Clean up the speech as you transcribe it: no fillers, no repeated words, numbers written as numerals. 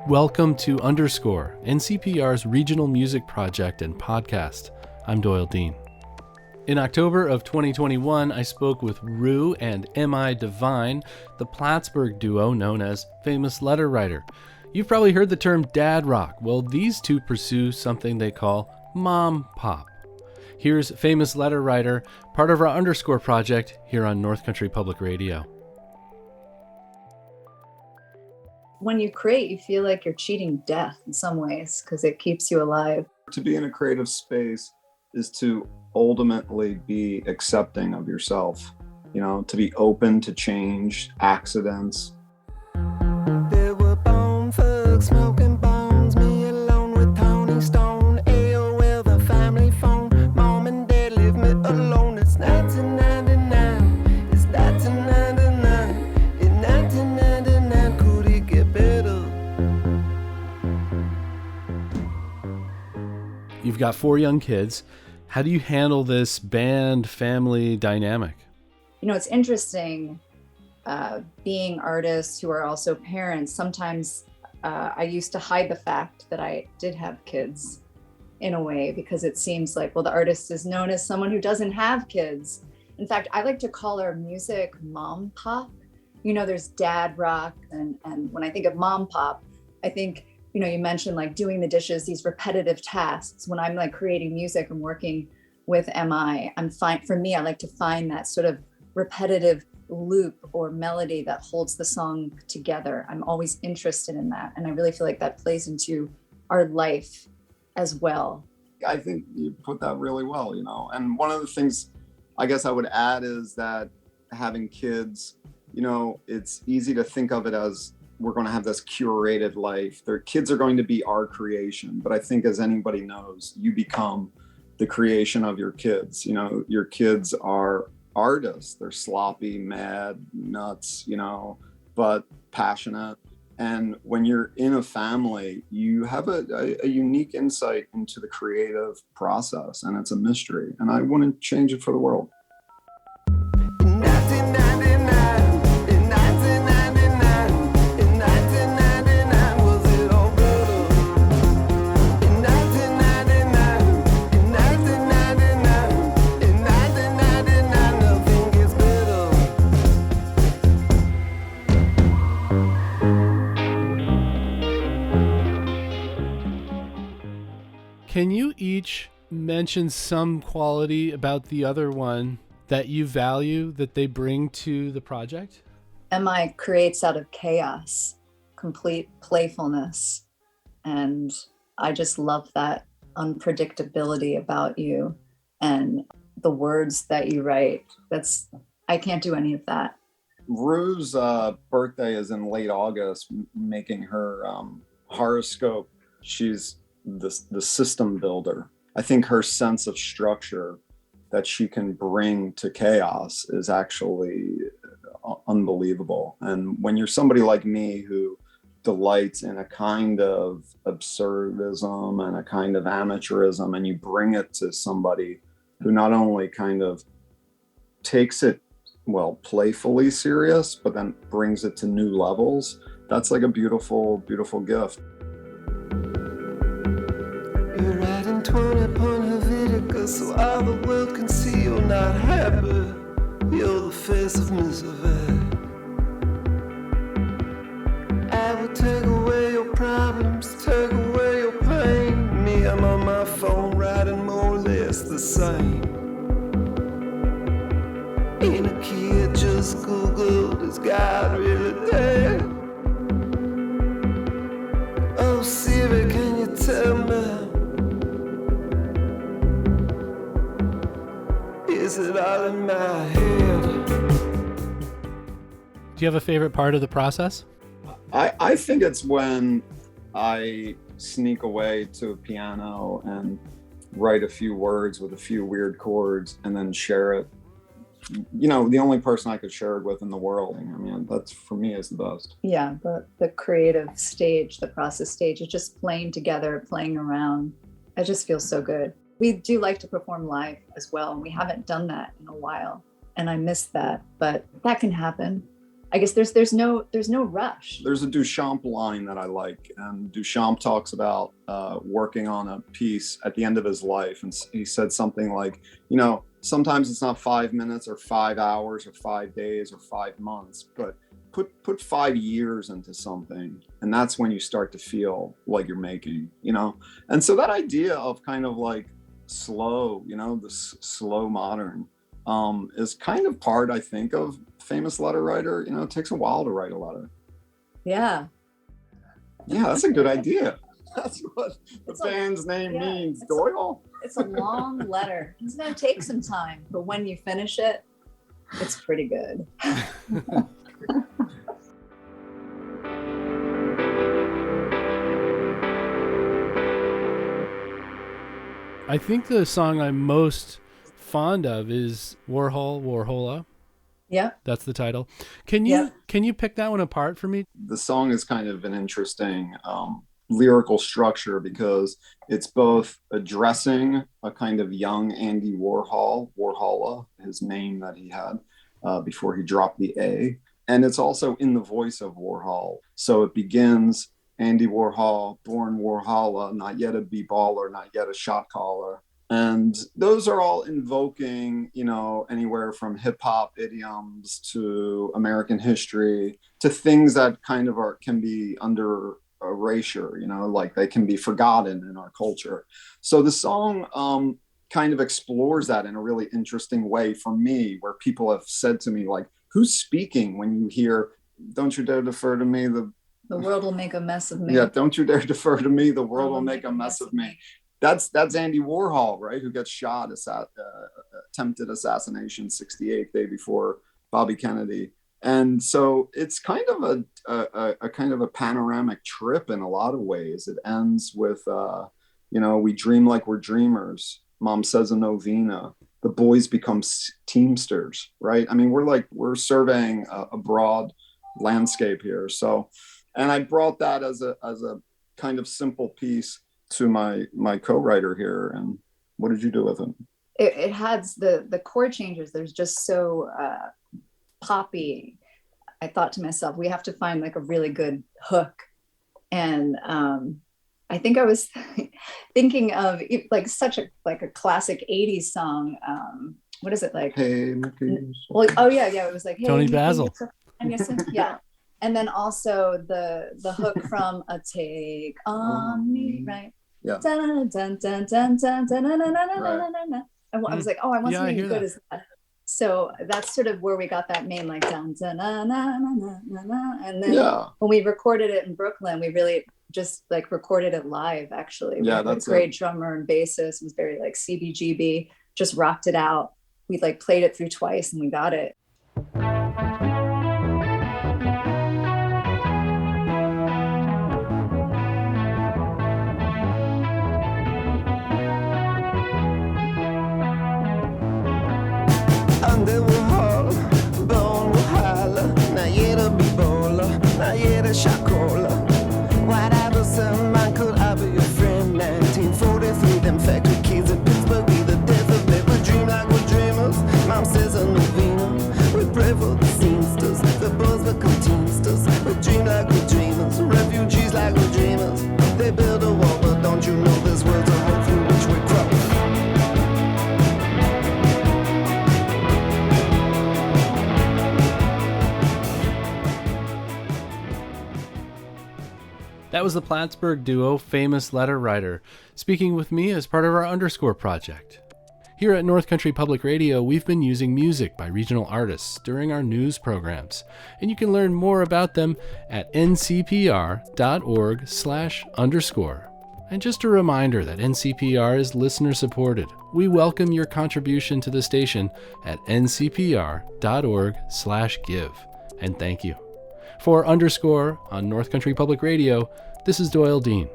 Welcome to Underscore, NCPR's regional music project and podcast. I'm Doyle Dean. In October of 2021, I spoke with Rue and Devine, the Plattsburgh duo known as Famous Letter Writer. You've probably heard the term dad rock. Well, these two pursue something they call mom pop. Here's Famous Letter Writer, part of our Underscore project here on North Country Public Radio. When you create, you feel like you're cheating death in some ways because it keeps you alive. To be in a creative space is to ultimately be accepting of yourself, to be open to change, accidents. There were bone thugs smoking bones, me alone with Tony Stone. AOL, the family phone, mom and dad leave me alone. It's 1999, it's 1999, in 1999, could it get better? You've got 4 young kids. How do you handle this band family dynamic? It's interesting being artists who are also parents. Sometimes I used to hide the fact that I did have kids in a way because it seems like, the artist is known as someone who doesn't have kids. In fact, I like to call our music mom pop. There's dad rock. And when I think of mom pop, I think, you mentioned like doing the dishes, these repetitive tasks. When I'm like creating music and working with MI, for me, I like to find that sort of repetitive loop or melody that holds the song together. I'm always interested in that. And I really feel like that plays into our life as well. I think you put that really well, and one of the things I guess I would add is that having kids, it's easy to think of it as we're going to have this curated life. Their kids are going to be our creation. But I think as anybody knows, you become the creation of your kids. Your kids are artists. They're sloppy, mad, nuts, but passionate. And when you're in a family, you have a unique insight into the creative process, and it's a mystery. And I wouldn't change it for the world. Can you each mention some quality about the other one that you value that they bring to the project? MI creates out of chaos, complete playfulness. And I just love that unpredictability about you and the words that you write. I can't do any of that. Rue's birthday is in late August, making her horoscope. She's the system builder. I think her sense of structure that she can bring to chaos is actually unbelievable. And when you're somebody like me who delights in a kind of absurdism and a kind of amateurism, and you bring it to somebody who not only kind of takes it, playfully serious, but then brings it to new levels, that's like a beautiful, beautiful gift. You're riding 20 upon Leviticus, so all the world can see you're not happy. You're the face of misery. I will take away your problems, take away your pain. Me, I'm on my phone writing more or less the same. Ain't a kid just Googled, is God really dead? Oh Siri, can you tell me? Is it all in my head? Do you have a favorite part of the process? I think it's when I sneak away to a piano and write a few words with a few weird chords and then share it. The only person I could share it with in the world. That's for me is the best. Yeah, the creative stage, the process stage, it's just playing together, playing around. It just feels so good. We do like to perform live as well, and we haven't done that in a while, and I miss that, but that can happen. I guess there's no rush. There's a Duchamp line that I like, and Duchamp talks about working on a piece at the end of his life, and he said something like, sometimes it's not 5 minutes or 5 hours or 5 days or 5 months, but put 5 years into something, and that's when you start to feel like you're making, And so that idea of kind of like slow, the slow modern, is kind of part, I think, of famous letter writer. It takes a while to write a letter. Yeah, that's a good idea. That's what the band's name means, Doyle. It's a long letter. It's going to take some time, but when you finish it, it's pretty good. I think the song I'm most fond of is Warhola. Yeah. That's the title. Can you pick that one apart for me? The song is kind of an interesting lyrical structure because it's both addressing a kind of young Andy Warhola, his name that he had before he dropped the A. And it's also in the voice of Warhol. So it begins, Andy Warhol, born Warhola, not yet a b-baller, not yet a shot caller. And those are all invoking, anywhere from hip hop idioms to American history to things that kind of can be under erasure, like they can be forgotten in our culture. So the song kind of explores that in a really interesting way for me, where people have said to me, like, who's speaking when you hear, don't you dare defer to me, the world will make a mess of me. Yeah, don't you dare defer to me, the world will make a mess of me. That's Andy Warhol, right? Who gets shot, attempted assassination, 68th day before Bobby Kennedy. And so it's kind of a kind of a panoramic trip in a lot of ways. It ends with, we dream like we're dreamers. Mom says a novena. The boys become teamsters, right? I mean, we're surveying a broad landscape here. So, and I brought that as a kind of simple piece to my co-writer here. And what did you do with it? It has the chord changes. There's just so poppy. I thought to myself, we have to find like a really good hook. And I think I was thinking of like such a classic 80s song. What is it like? Hey, well, it was like, hey, Tony Basil. Yeah. And then also the hook from A Take on Me, right? Yeah. Dun, dun, dun, dun, dun, dun, dun, dun, dun, dun, dun, dun. And I was like, I want something as good as that. So that's sort of where we got that main, like, dun, dun, na, na, na, na, na. And then when we recorded it in Brooklyn, we really just like recorded it live, actually. Yeah, that's a great drummer and bassist. It was very like CBGB, just rocked it out. We like played it through twice and we got it. Under Warhol, born Warhola, now yet a b-baller, now yet a shot caller. Whatever some man could I be your friend? 1943, them factory kids in Pittsburgh be the death of me. We dream like we're dreamers. Mom says a novena. We pray for the seamsters, the boys become teamsters. We dream like we're dreamers, refugees like we're dreamers. They build a wall, but don't you know this world's a hole through which we crawl? That was the Plattsburgh duo, Famous Letter Writer, speaking with me as part of our Underscore project. Here at North Country Public Radio, we've been using music by regional artists during our news programs, and you can learn more about them at ncpr.org/underscore. And just a reminder that NCPR is listener supported. We welcome your contribution to the station at ncpr.org/give. And thank you. For Underscore on North Country Public Radio, this is Doyle Dean.